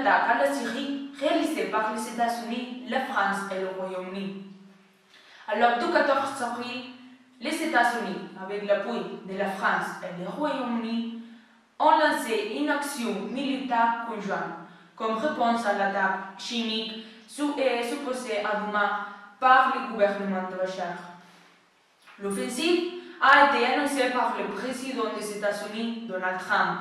attaques à la Syrie réalisées par les États-Unis, la France et le Royaume-Uni. Alors, du 14 avril, les États-Unis, avec l'appui de la France et du Royaume-Uni, ont lancé une action militaire conjointe comme réponse à l'attaque chimique supposée à Douma par le gouvernement de Bachar. L'offensive a été annoncée par le président des États-Unis, Donald Trump,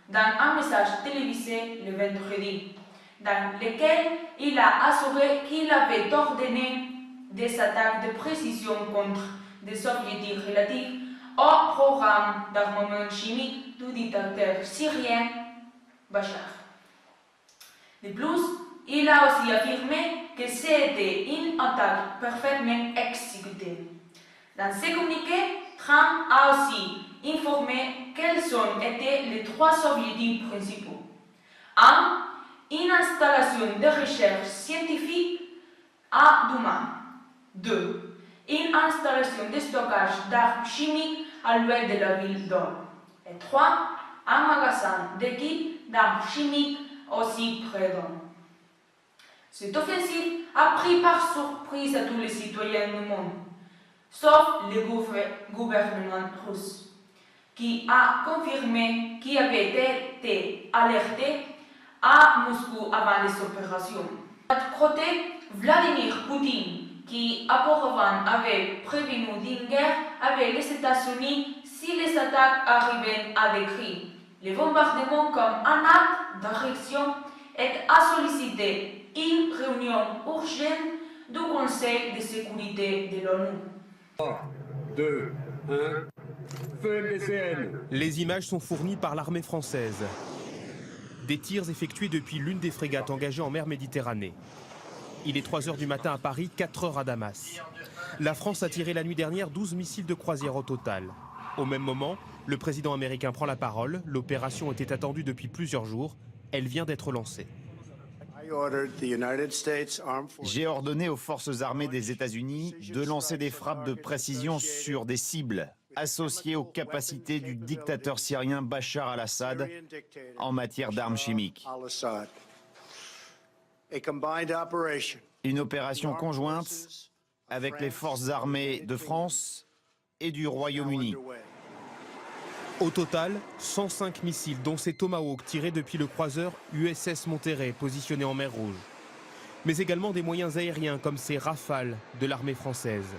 dans un message télévisé le vendredi, dans lequel il a assuré qu'il avait ordonné des attaques de précision contre des objectifs relatifs au programme d'armement chimique du dictateur syrien Bachar. De plus, il a aussi affirmé que c'était une attaque parfaitement exécutée. Dans ce communiqué, Trump a aussi informé quels ont été les trois objectifs principaux. 1. Une installation de recherche scientifique à Douma. 2. Une installation de stockage d'armes chimiques à l'ouest de la ville d'Or. Et 3. Un magasin d'équipes d'armes chimiques aussi près d'Or. Cette offensive a pris par surprise à tous les citoyens du monde, sauf le gouvernement russe, qui a confirmé qu'il avait été alerté à Moscou avant les opérations. De l'autre côté, Vladimir Poutine, qui auparavant avait prévenu d'une guerre avec les États-Unis si les attaques arrivaient à décrit les bombardements comme un acte d'agression, et a sollicité une réunion urgente du Conseil de sécurité de l'ONU. 3, 2, 1, feu MDCN. Les images sont fournies par l'armée française. Des tirs effectués depuis l'une des frégates engagées en mer Méditerranée. Il est 3 h du matin à Paris, 4 h à Damas. La France a tiré la nuit dernière 12 missiles de croisière au total. Au même moment, le président américain prend la parole. L'opération était attendue depuis plusieurs jours. Elle vient d'être lancée. J'ai ordonné aux forces armées des États-Unis de lancer des frappes de précision sur des cibles associées aux capacités du dictateur syrien Bachar al-Assad en matière d'armes chimiques. Une opération conjointe avec les forces armées de France et du Royaume-Uni. Au total, 105 missiles, dont ces Tomahawk tirés depuis le croiseur USS Monterey, positionné en mer Rouge. Mais également des moyens aériens comme ces Rafales de l'armée française.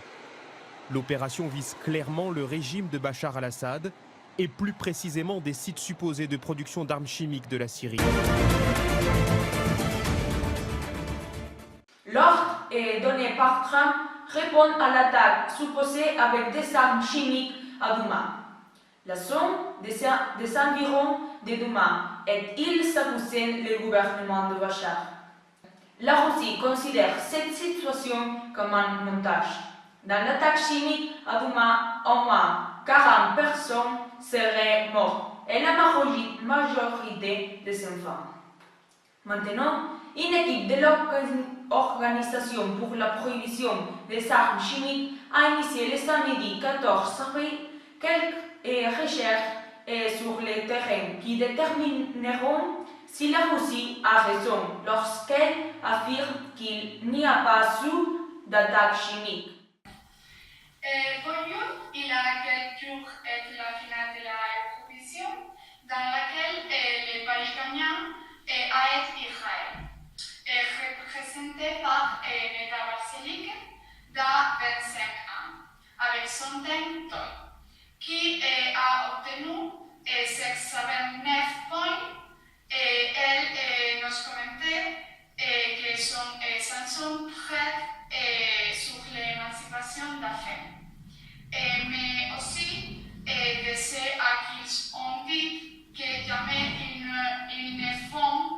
L'opération vise clairement le régime de Bachar al-Assad et plus précisément des sites supposés de production d'armes chimiques de la Syrie. L'ordre donné par Trump répond à l'attaque supposée avec des armes chimiques à Douma. La zone des environs de Douma et il s'accusait le gouvernement de Bachar. La Russie considère cette situation comme un montage. Dans l'attaque chimique à Douma, au moins 40 personnes seraient mortes et la majorité des enfants. Maintenant, une équipe de l'Organisation pour la prohibition des armes chimiques a initié le samedi 14 avril quelques recherches sur le terrain qui détermineront si la Russie a raison lorsqu'elle affirme qu'il n'y a pas eu d'attaque chimique. Pour nous, il y a quelques jours est la finale de l'Eurovision dans laquelle le pays gagnant a été Israël, représenté par Neda Barselic de 25 ans, avec son thème qui a obtenu 609 points. Elle nous commentait que son chanson traite sur l'émancipation de la femme, mais aussi de ceux à qui ils ont dit que jamais une femme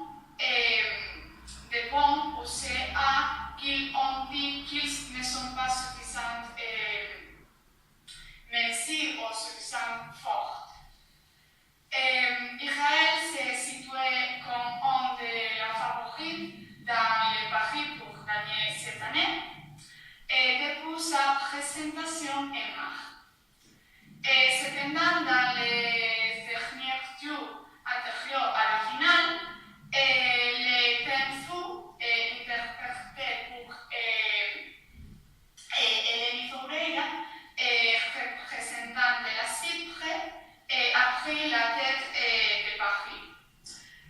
de bon ou ceux à qui ont dit qu'ils ne sont pas suffisants. Merci aux suffisamment fortes. Israël s'est situé comme un de la favorite dans les paris pour gagner cette année depuis sa présentation en mars. Cependant, dans les derniers jours antérieurs à la finale, les de la Chypre a pris la tête de Paris.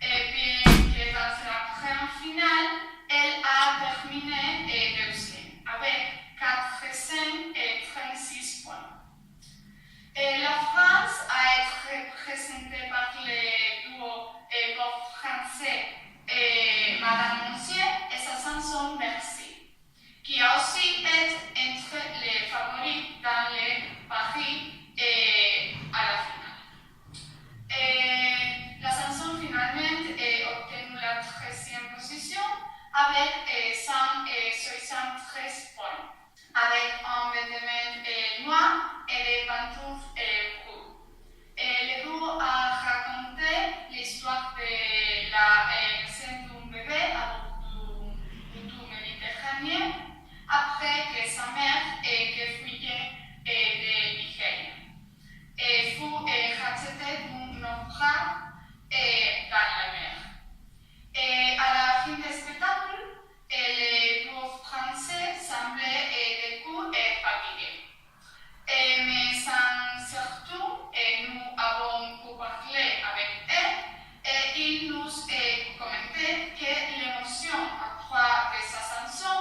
Et puis que dans la première finale, elle a terminé deuxième avec 436 points. La France a été représentée par le duo pop français Madame Monsieur et sa chanson Merci, qui a aussi été entre les favoris dans le Paris à la finale. La chanson finalement a obtenu la 13e position avec 173 points, avec un vêtement noir et des pantoufles brunes. Le duo a raconté l'histoire de la naissance d'un bébé à bord du Méditerranée après que sa mère que fuyait de Nigeria fut rachetée d'un naufrage dans la mer. À la fin du spectacle, le duo français semblait du coup fatigué. Mais surtout, nous avons pu parler avec eux et ils nous commentaient que l'émotion à travers de sa chanson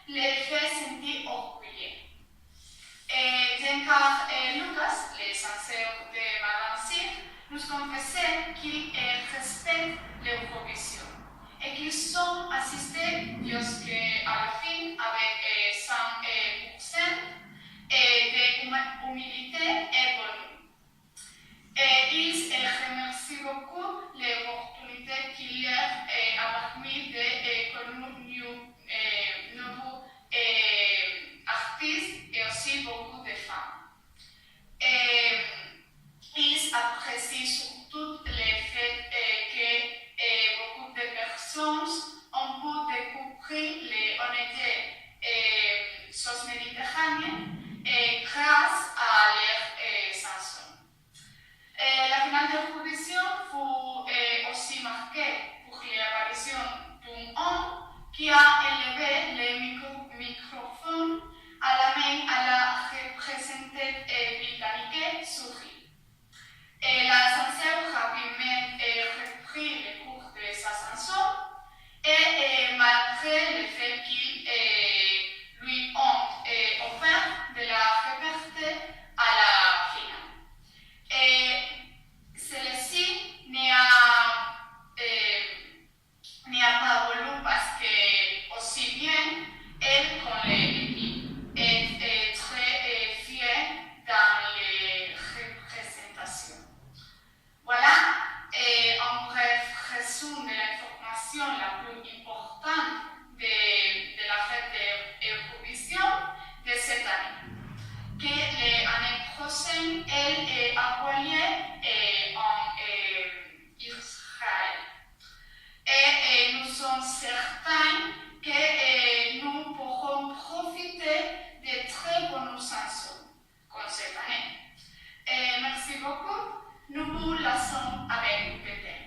les fait sentir orgueilleux. Jean-Carl Lucas, le censeur de Madame Sif, nous confessait qu'ils respectent l'Eurovision et qu'ils ont assisté jusqu'à la fin avec 100% d'humilité et bonheur. Ils remercient beaucoup l'opportunité qu'il leur a permis de connaître nouveaux artistes et aussi beaucoup de femmes. Ils apprécient surtout le fait que beaucoup de personnes ont pu découvrir les honnêtetés sauces méditerranéennes grâce à leurs chansons. La finale de l'Eurovision fut aussi marquée pour l'apparition d'un homme qui a élevé le microphone à la main à la représentante britannique Souris. La chanteuse a rapidement repris le cours de sa chanson et malgré le fait qu'ils lui ont offert de la reporter à la finale. Celle-ci n'a pas voulu parce que aussi bien elle que l'équipe est très fière dans les représentations. Voilà un bref résumé de l'information la plus importante de la fête de l'Eurovision de cette année. Que l'année prochaine, elle a lieu en Israël. Et nous sommes certains que nous pourrons profiter de très bonnes chansons comme cette année. Merci beaucoup. Nous vous laissons avec Pétain.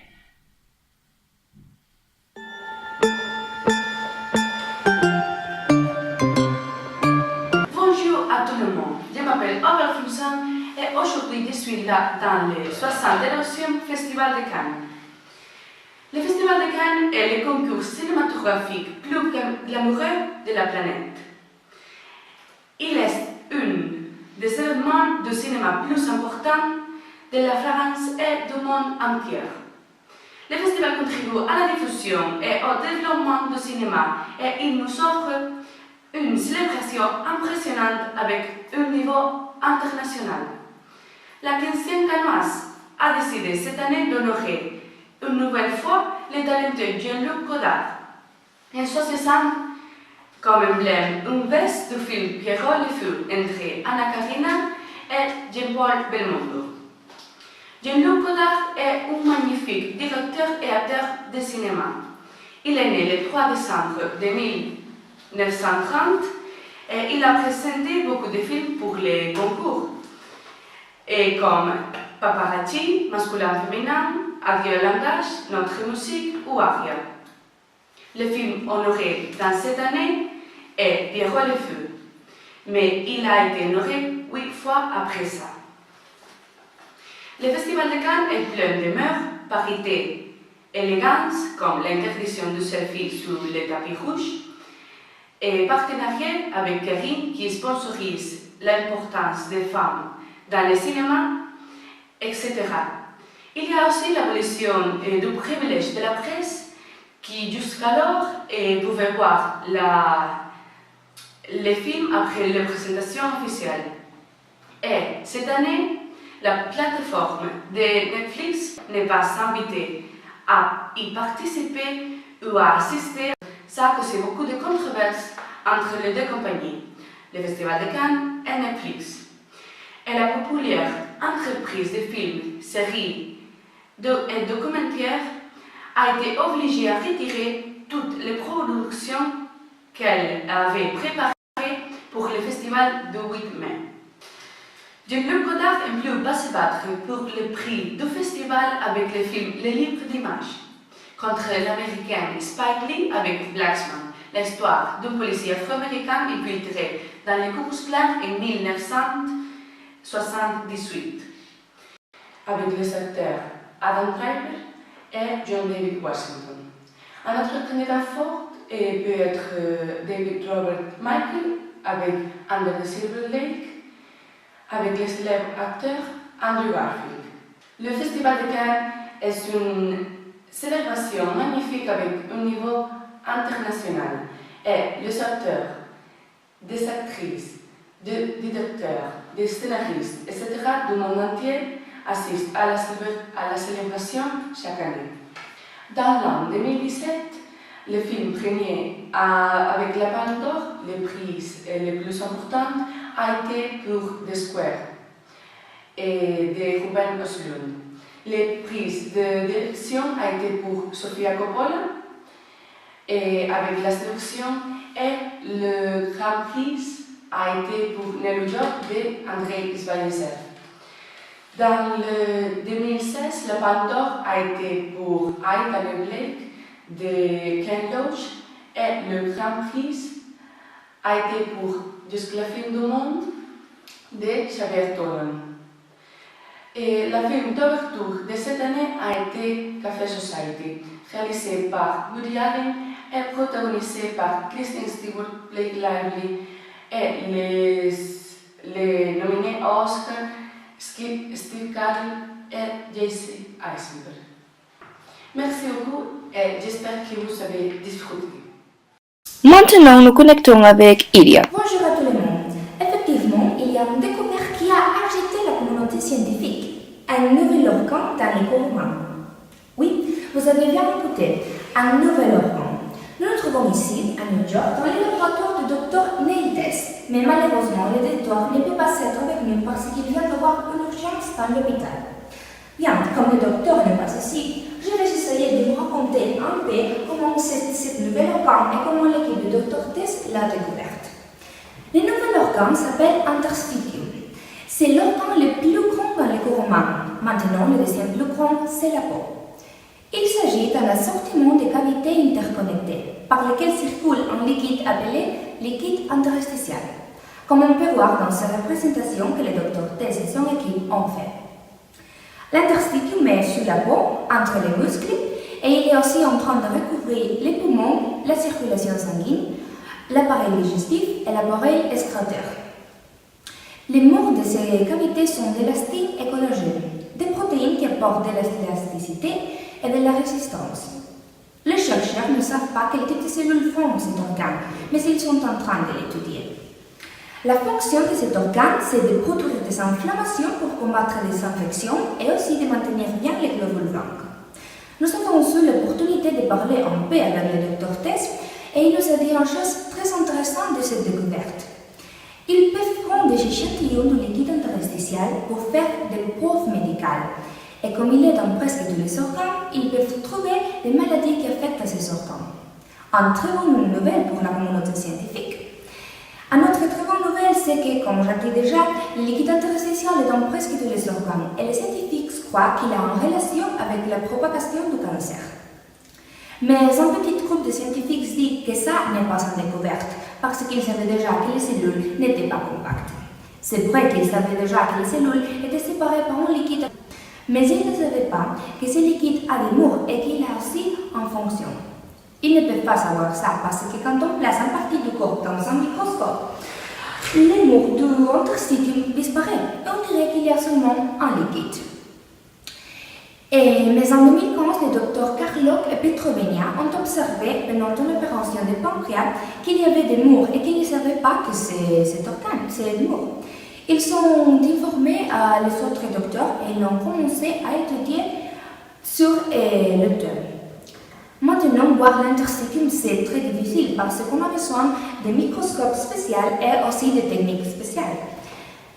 Bonjour à tout le monde, je m'appelle Aurel Fulsan et aujourd'hui je suis là dans le 69e Festival de Cannes. Le Festival de Cannes est le concours cinématographique plus glamoureux de la planète. Il est un des événements de cinéma plus importants de la France et du monde entier. Le festival contribue à la diffusion et au développement du cinéma et il nous offre une célébration impressionnante avec un niveau international. La 15e Cannoise a décidé cette année d'honorer une nouvelle fois le talentueux Jean-Luc Godard en choisissant comme emblème une veste du film Pierrot le Fou entre Anna Karina et Jean-Paul Belmondo. Jean-Luc Godard est un magnifique directeur et acteur de cinéma. Il est né le 3 décembre 1930 et il a présenté beaucoup de films pour les concours, et comme Paparazzi, Masculin Féminin, Adieu le langage, Notre musique ou Aria. Le film honoré dans cette année est Pierrot le Fou, mais il a été honoré 8 fois après ça. Le Festival de Cannes est plein de mœurs, parité, élégance, comme l'interdiction du selfie sous le tapis rouge, et partenariat avec Kering qui sponsorise l'importance des femmes dans le cinéma, etc. Il y a aussi l'abolition du privilège de la presse qui jusqu'alors pouvait voir les films après les présentations officielles. Et cette année, la plateforme de Netflix n'est pas invitée à y participer ou à assister. Ça a causé beaucoup de controverses entre les deux compagnies, le Festival de Cannes et Netflix. Et la populaire entreprise de films, séries et documentaires a été obligée à retirer toutes les productions qu'elle avait préparées pour le festival du 8 mai. Jean-Luc Godard est venu se battre pour le prix du festival avec le film Les Livres d'images, contre l'américaine Spike Lee avec Blacksman, l'histoire d'un policier afro-américain infiltré dans les Ku Klux Klan en 1978, avec les acteurs Adam Driver et John David Washington. Un autre candidat fort peut être David Robert Michael avec Under the Silver Lake, avec le célèbre acteur Andrew Garfield. Le Festival de Cannes est une célébration magnifique avec un niveau international et les acteurs, des actrices, des directeurs, des scénaristes, etc. du monde entier assistent à la célébration chaque année. Dans l'an 2017, le film premier avec la Palme d'Or, les prix les plus importants, a été pour The Square et de Ruben Östlund. Les prix de direction a été pour Sofia Coppola et avec la sélection et le Grand Prix a été pour New York de Andrei Izhvanesev. Dans le 2016, la Palme d'Or a été pour I, Daniel Blake de Ken Loach et le Grand Prix a été pour Jusqu'à la fin du monde de Xavier Dolan. Et la film d'ouverture de cette année a été Café Society, réalisé par Woody Allen et protagonisé par Kristen Stewart, Blake Lively et les nominés au Oscar Steve Carell et Jesse Eisenberg. Merci beaucoup et j'espère que vous avez disfruté. Maintenant, nous connectons avec Ilia. Bonjour à tout le monde. Effectivement, il y a une découverte qui a agité la communauté scientifique. Un nouvel organe dans les corps humains. Oui, vous avez bien écouté. Un nouvel organe. Nous nous trouvons ici, à New York, dans le laboratoire du docteur Neil Tess. Mais malheureusement, le docteur ne peut pas être avec nous parce qu'il vient d'avoir une urgence dans l'hôpital. Bien, comme le docteur n'est pas ici, je vais essayer de vous raconter un peu comment cette nouvelle organe et comment l'équipe du docteur Tess l'a découverte. Le nouvel organe s'appelle interstitium. C'est l'organe le plus grand dans le corps humain. Maintenant, le deuxième plus grand, c'est la peau. Il s'agit d'un assortiment de cavités interconnectées par lesquelles circule un liquide appelé liquide interstitial, comme on peut voir dans sa représentation que le docteur Tess et son équipe ont fait. L'interstitium est sur la peau, entre les muscles, et il est aussi en train de recouvrir les poumons, la circulation sanguine, l'appareil digestif et l'appareil excréteur. Les murs de ces cavités sont d'élastine et collagène, des protéines qui apportent de l'élasticité et de la résistance. Les chercheurs ne savent pas quel type de cellules forment cet organe, mais ils sont en train de l'étudier. La fonction de cet organe, c'est de produire des inflammations pour combattre les infections et aussi de maintenir bien les globules blancs. Nous avons eu l'opportunité de parler un peu avec le docteur Tess et il nous a dit une chose très intéressante de cette découverte. Ils peuvent prendre des échantillons de liquide interstitial pour faire des preuves médicales. Et comme il est dans presque tous les organes, ils peuvent trouver des maladies qui affectent ces organes. Une très bonne nouvelle pour la communauté scientifique. Une autre très bonne nouvelle, c'est que, comme j'ai dit déjà, le liquide interstitial est dans presque tous les organes et les scientifiques croient qu'il a une relation avec la propagation du cancer. Mais un petit groupe de scientifiques dit que ça n'est pas une découverte parce qu'ils savaient déjà que les cellules n'étaient pas compactes. C'est vrai qu'ils savaient déjà que les cellules étaient séparées par un liquide. Mais ils ne savaient pas que ce liquide a des murs et qu'il a aussi une fonction. Ils ne peuvent pas savoir ça parce que quand on place une partie du corps dans un microscope, les murs du interstitium disparaissent et on dirait qu'il y a seulement un liquide. Mais en 2011, les docteurs Carlock et Petrovenia ont observé pendant une opération de pancréas qu'il y avait des murs et qu'ils ne savaient pas que cet organe, c'est des murs. Ils sont informés à les autres docteurs et ils ont commencé à étudier sur le thème. Maintenant, voir l'interstitium, c'est très difficile parce qu'on a besoin de microscopes spéciaux et aussi de techniques spéciales.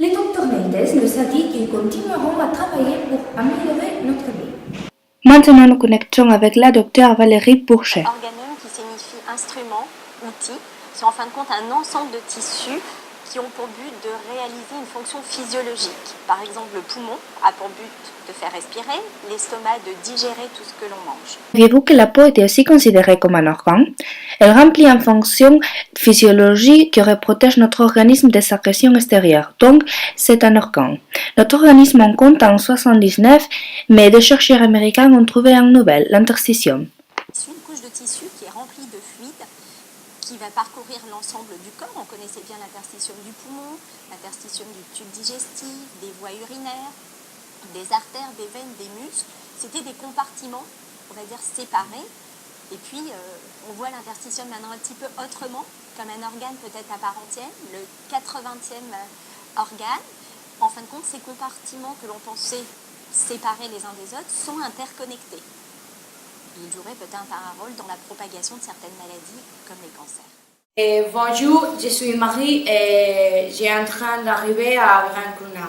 Le docteur Mendes nous a dit qu'ils continueront à travailler pour améliorer notre vie. Maintenant, nous connectons avec la docteure Valérie Bourchet. Organum qui signifie instrument, outil, c'est en fin de compte un ensemble de tissus qui ont pour but de réaliser une fonction physiologique. Par exemple, le poumon a pour but de faire respirer, l'estomac de digérer tout ce que l'on mange. Saviez-vous que la peau était aussi considérée comme un organe? Elle remplit une fonction physiologique qui protège notre organisme des agressions extérieures. Donc, c'est un organe. Notre organisme en compte en 79, mais des chercheurs américains ont trouvé un nouvel, l'interstitium. C'est une couche de tissu qui est remplie de fluide qui va parcourir l'ensemble du corps. On connaissait bien l'interstitium du poumon, l'interstitium du tube digestif, des voies urinaires, des artères, des veines, des muscles. C'était des compartiments, on va dire, séparés. Et puis, on voit l'interstitium maintenant un petit peu autrement, comme un organe peut-être à part entière, le 80e organe. En fin de compte, ces compartiments que l'on pensait séparés les uns des autres sont interconnectés. Ils joueraient peut-être un rôle dans la propagation de certaines maladies, comme les cancers. Bonjour, je suis Marie et j'ai en train d'arriver à Brancuna.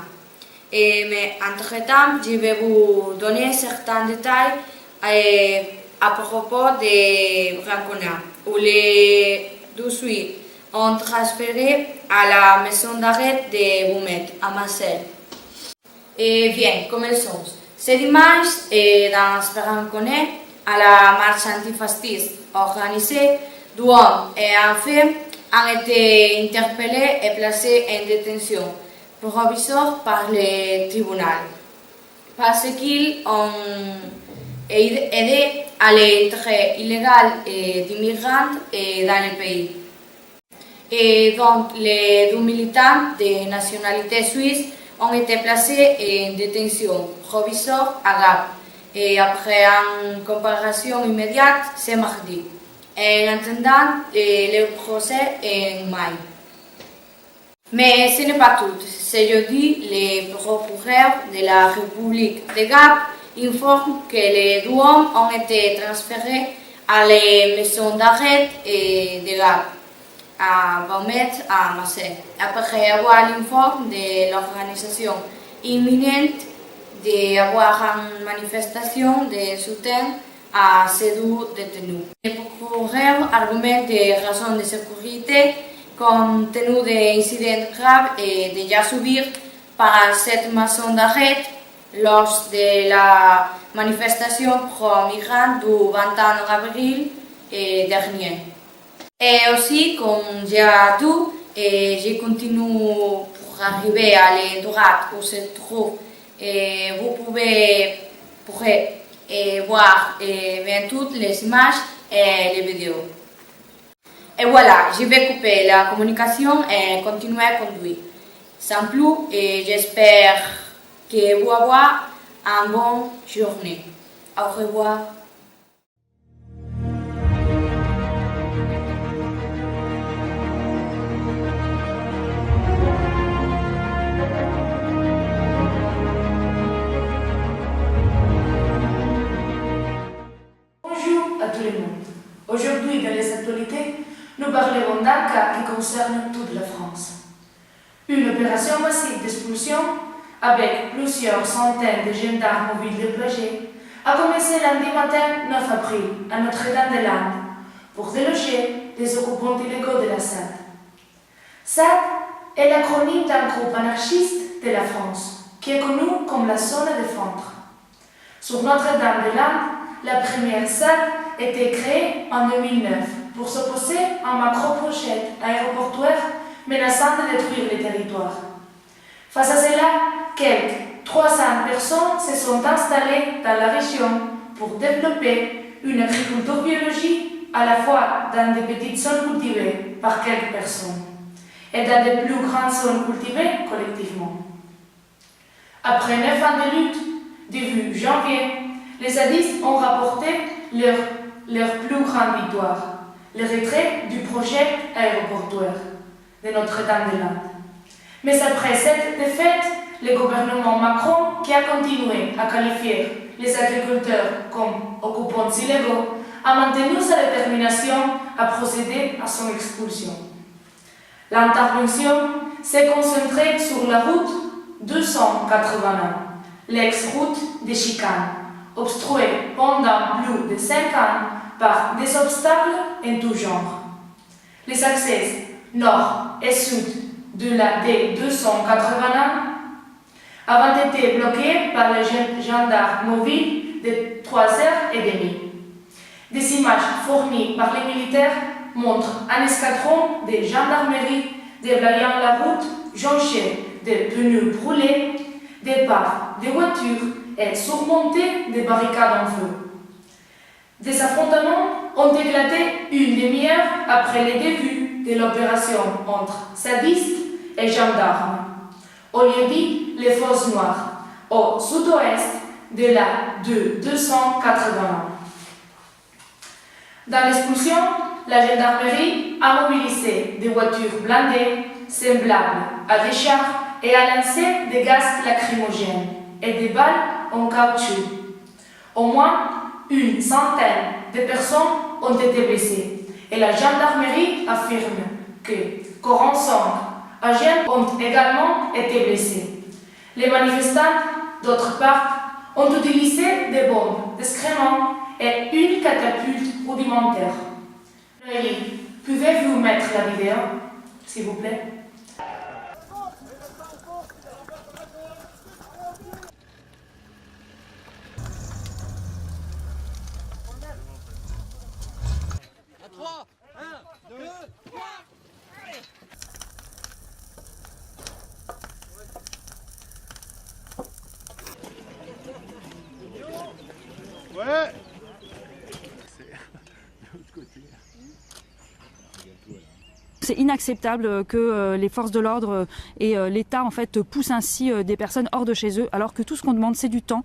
Mais entre-temps, je vais vous donner certains détails à propos de Brancuna, où les 18 ont transféré à la maison d'arrêt de Boumet, à Marseille. Et bien, commençons. Ce dimanche, dans Brancuna, à la marche antifasciste organisée, 2 hommes et un femme ont été interpellés et placés en détention provisoire par le tribunal parce qu'ils ont aidé à l'entrée illégale d'immigrants dans le pays. Et donc, les 2 militants de nationalité suisse ont été placés en détention provisoire à Gap. Et après une comparution immédiate, c'est mardi. En attendant le procès en mai. Mais ce n'est pas tout. Ce jeudi, le procureur de la République de Gap informe que les 2 hommes ont été transférés à la maison d'arrêt de Gap, à Baumet, à Marseille, après avoir l'informe de l'organisation imminente d'avoir une manifestation de soutien à ces 2 détenus. Le procureur argumente des raisons de sécurité compte tenu des incidents graves et déjà subis par cette maison d'arrêt lors de la manifestation pro-migrants du 21 avril dernier. Et aussi, comme j'ai dit, je continue pour arriver à l'endroit où se trouve. Vous pourrez voir bien toutes les images et les vidéos. Et voilà, je vais couper la communication et continuer à conduire. Sans plus, j'espère que vous avez une bonne journée. Au revoir. Bonjour à tout le monde. Aujourd'hui, dans les actualités, nous parlerons d'un cas qui concerne toute la France. Une opération massive d'expulsion, avec plusieurs centaines de gendarmes mobiles déployés, a commencé lundi matin 9 avril à Notre-Dame-des-Landes pour déloger des occupants illégaux de la SAD. SAD est l'acronyme d'un groupe anarchiste de la France, qui est connu comme la zone de Fontre. Sur Notre-Dame-des-Landes, la première SAD était créée en 2009 pour s'opposer à un macro-projet aéroportuaire menaçant de détruire le territoire. Face à cela, quelques 300 personnes se sont installées dans la région pour développer une agriculture biologique à la fois dans des petites zones cultivées par quelques personnes et dans des plus grandes zones cultivées collectivement. Après 9 ans de lutte, début janvier, les zadistes ont rapporté leur plus grande victoire, le retrait du projet aéroportuaire de Notre-Dame-des-Landes. Mais après cette défaite, le gouvernement Macron, qui a continué à qualifier les agriculteurs comme occupants illégaux, a maintenu sa détermination à procéder à son expulsion. L'intervention s'est concentrée sur la route 281, l'ex-route des Chicanes, obstruée pendant plus de 5 ans par des obstacles en tout genre. Les accès nord et sud de la D281 avaient été bloqués par les gendarmes mobiles de 3h30. Des images fournies par les militaires montrent un escadron de gendarmerie déblayant la route jonchée de pneus brûlés, des parts de voitures et surmontée de barricades en feu. Des affrontements ont éclaté une demi-heure après le début de l'opération entre zadistes et gendarmes, au lieu dit les Fosses Noires, au sud-ouest de la 281. Dans l'expulsion, la gendarmerie a mobilisé des voitures blindées semblables à des chars et a lancé des gaz lacrymogènes et des balles en caoutchouc. Au moins une centaine de personnes ont été blessées et la gendarmerie affirme que 45 agents ont également été blessés. Les manifestants, d'autre part, ont utilisé des bombes d'excréments et une catapulte rudimentaire. Pouvez-vous mettre la vidéo, s'il vous plaît? Ouais. C'est inacceptable que les forces de l'ordre et l'État en fait poussent ainsi des personnes hors de chez eux, alors que tout ce qu'on demande c'est du temps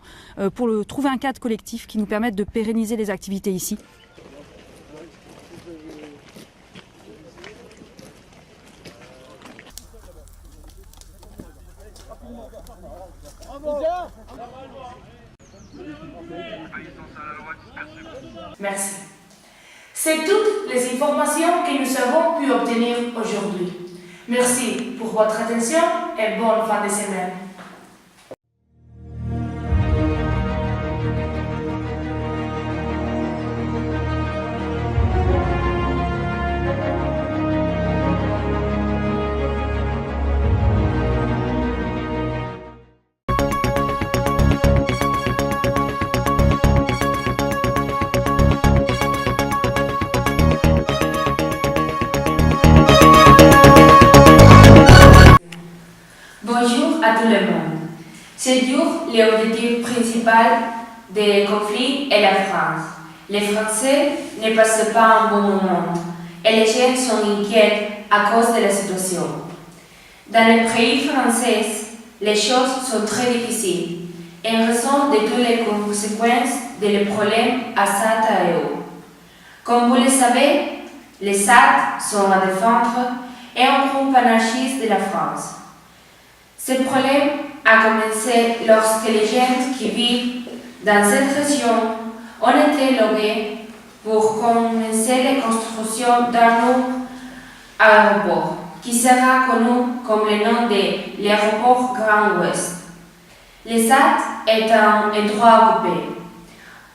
pour trouver un cadre collectif qui nous permette de pérenniser les activités ici. Merci. C'est toutes les informations que nous avons pu obtenir aujourd'hui. Merci pour votre attention et bonne fin de semaine. Bonjour à tout le monde. Ce jour, l'objectif principal des conflits est la France. Les Français ne passent pas un bon moment et les gens sont inquiets à cause de la situation. Dans les pays français, les choses sont très difficiles en raison de toutes les conséquences des problèmes à SAD et EO. Comme vous le savez, les SAD sont à défendre et un groupe anarchiste de la France. Ce problème a commencé lorsque les gens qui vivent dans cette région ont été lobbiés pour commencer la construction d'un nouveau aéroport qui sera connu comme le nom de l'aéroport Grand Ouest. Le SAD est un endroit occupé.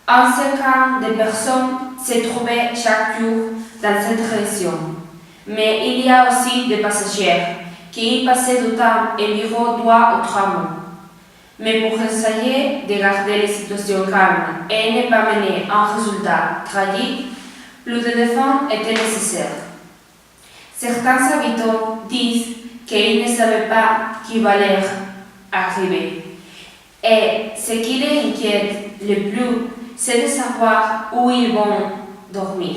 En 5 ans, des personnes se trouvaient chaque jour dans cette région. Mais il y a aussi des passagers qui y passaient du temps environ 2 ou 3 mois. Mais pour essayer de garder la situation calme et ne pas mener à un résultat tragique, plus de défense était nécessaire. Certains habitants disent qu'ils ne savaient pas qui allait arriver Et ce qui les inquiète le plus, c'est de savoir où ils vont dormir.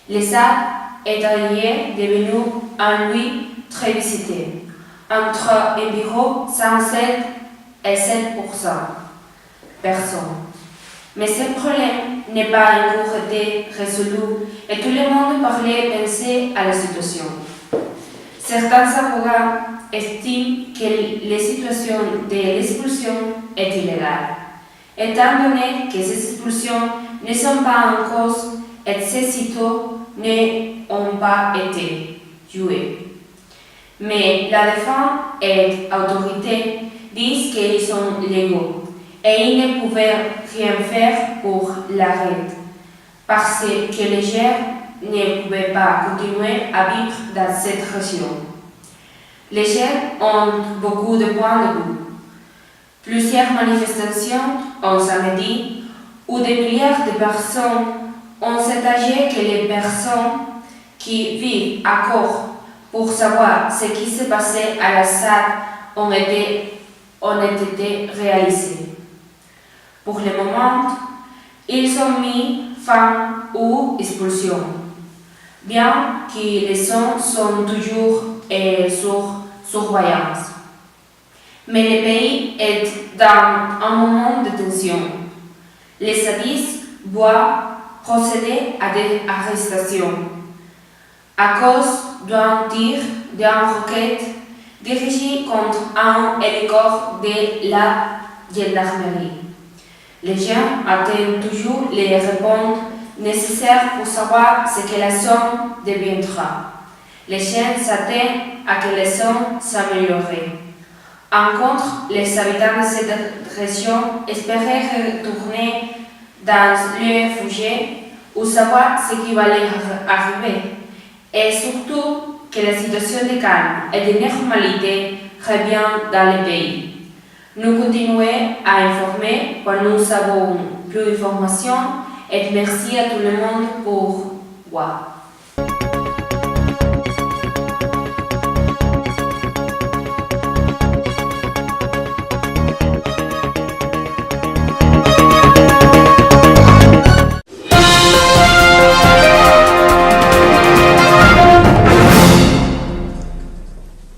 Les Sables est allié devenu un lieu très visité, entre environ 107 et 7% personnes. Mais ce problème n'est pas encore été résolu et tout le monde parlait penser à la situation. Certains avocats estiment que la situation de l'expulsion est illégale, étant donné que ces expulsions ne sont pas en cause et ces sites n'ont pas été joués. Mais la défense et l'autorité disent qu'ils sont légaux et ils ne pouvaient rien faire pour l'arrêter parce que les gens ne pouvaient pas continuer à vivre dans cette région. Les gens ont beaucoup de points de vue. Plusieurs manifestations ont samedi où des milliards de personnes ont s'étagé que les personnes qui vivent à Corps pour savoir ce qui s'est passé à la salle ont été réalisées. Pour le moment, ils ont mis fin aux expulsions, bien que les sons sont toujours sur surveillance. Mais le pays est dans un moment de tension. Les services doivent procéder à des arrestations à cause d'un tir d'une roquette dirigée contre un hélicoptère de la gendarmerie. Les gens attendent toujours les réponses nécessaires pour savoir ce que la zone deviendra. Les gens s'attendent à que la zone s'améliore. En contre, les habitants de cette région espéraient retourner dans le réfugié ou savoir ce qui va leur arriver. Et surtout que la situation de calme et de normalité revient dans le pays. Nous continuons à informer quand nous avons plus d'informations et merci à tout le monde pour voir.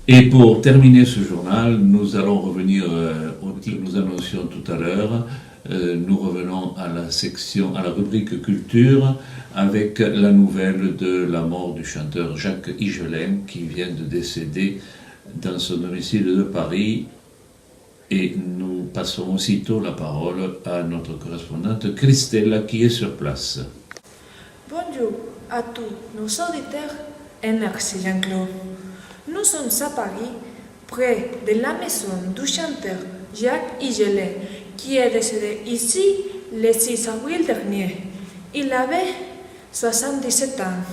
Et pour terminer ce journal, nous allons revenir au titre que nous annoncions tout à l'heure. Nous revenons à la rubrique culture avec la nouvelle de la mort du chanteur Jacques Higelin qui vient de décéder dans son domicile de Paris. Et nous passons aussitôt la parole à notre correspondante Christella qui est sur place. Bonjour à tous nos auditeurs et merci Jean-Claude. Nous sommes à Paris, près de la maison du chanteur Jacques Higelin, qui est décédé ici le 6 avril dernier. Il avait 77 ans.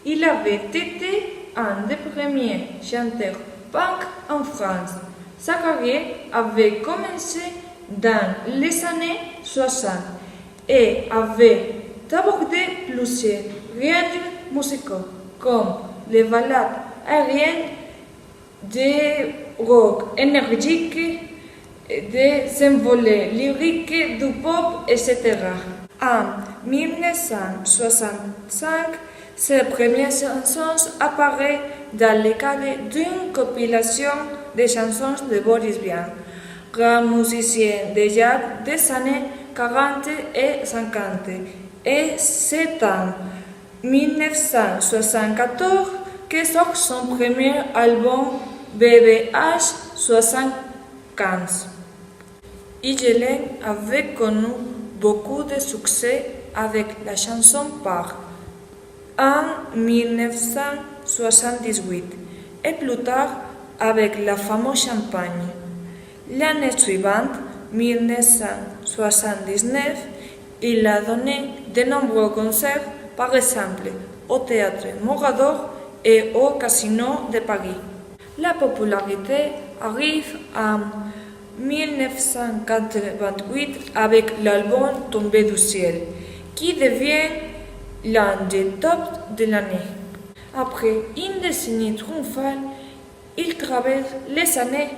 Il avait été un des premiers chanteurs punk en France. Sa carrière avait commencé dans les années 60 et avait abordé plusieurs genres musicaux comme les ballades aériennes, des rock énergiques, des envolées lyriques, du pop, etc. En 1965, ses premières chansons apparaissent dans le cadre d'une compilation de chansons de Boris Vian, grand musicien de jazz des années 40 et 50. Et c'est en 1974 que sort son premier album BBH 75. Higelin avait connu beaucoup de succès avec la chanson Par en 1978 et plus tard avec la fameuse Champagne. L'année suivante, 1979, il a donné de nombreux concerts, par exemple au Théâtre Mogador et au Casino de Paris. La popularité arrive en 1988 avec l'album Tombé du ciel, qui devient l'un des tops de l'année. Après une décennie triomphale, il traverse les années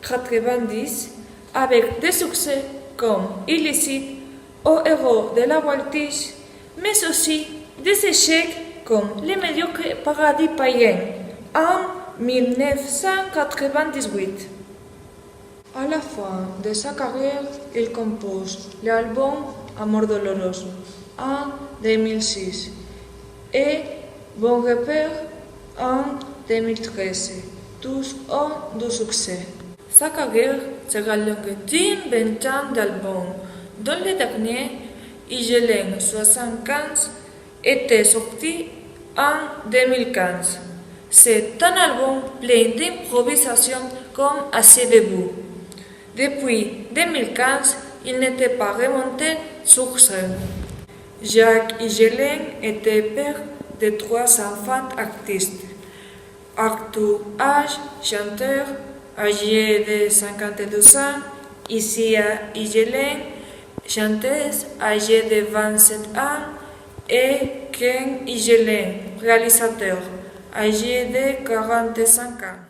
90 avec des succès comme Illicite au héros de la voltige, mais aussi des échecs comme Les médiocres paradis païens en 1998. À la fin de sa carrière, il compose l'album Amor Doloroso en 2006 et Bon Repère en 2013. Tous ont du succès. Sa carrière sera longue d'une vingtaine d'albums, dont le dernier, Igelin 75, était sorti en 2015. C'est un album plein d'improvisation comme à ses débuts. Depuis 2015, il n'était pas remonté sur scène. Jacques Igelin était père de 3 enfants artistes. Arthur H., chanteur, âgé de 52 ans, Isia Igelin, chanteuse, âgée de 27 ans, et Ken Igelin, réalisateur, âgé de 45 ans.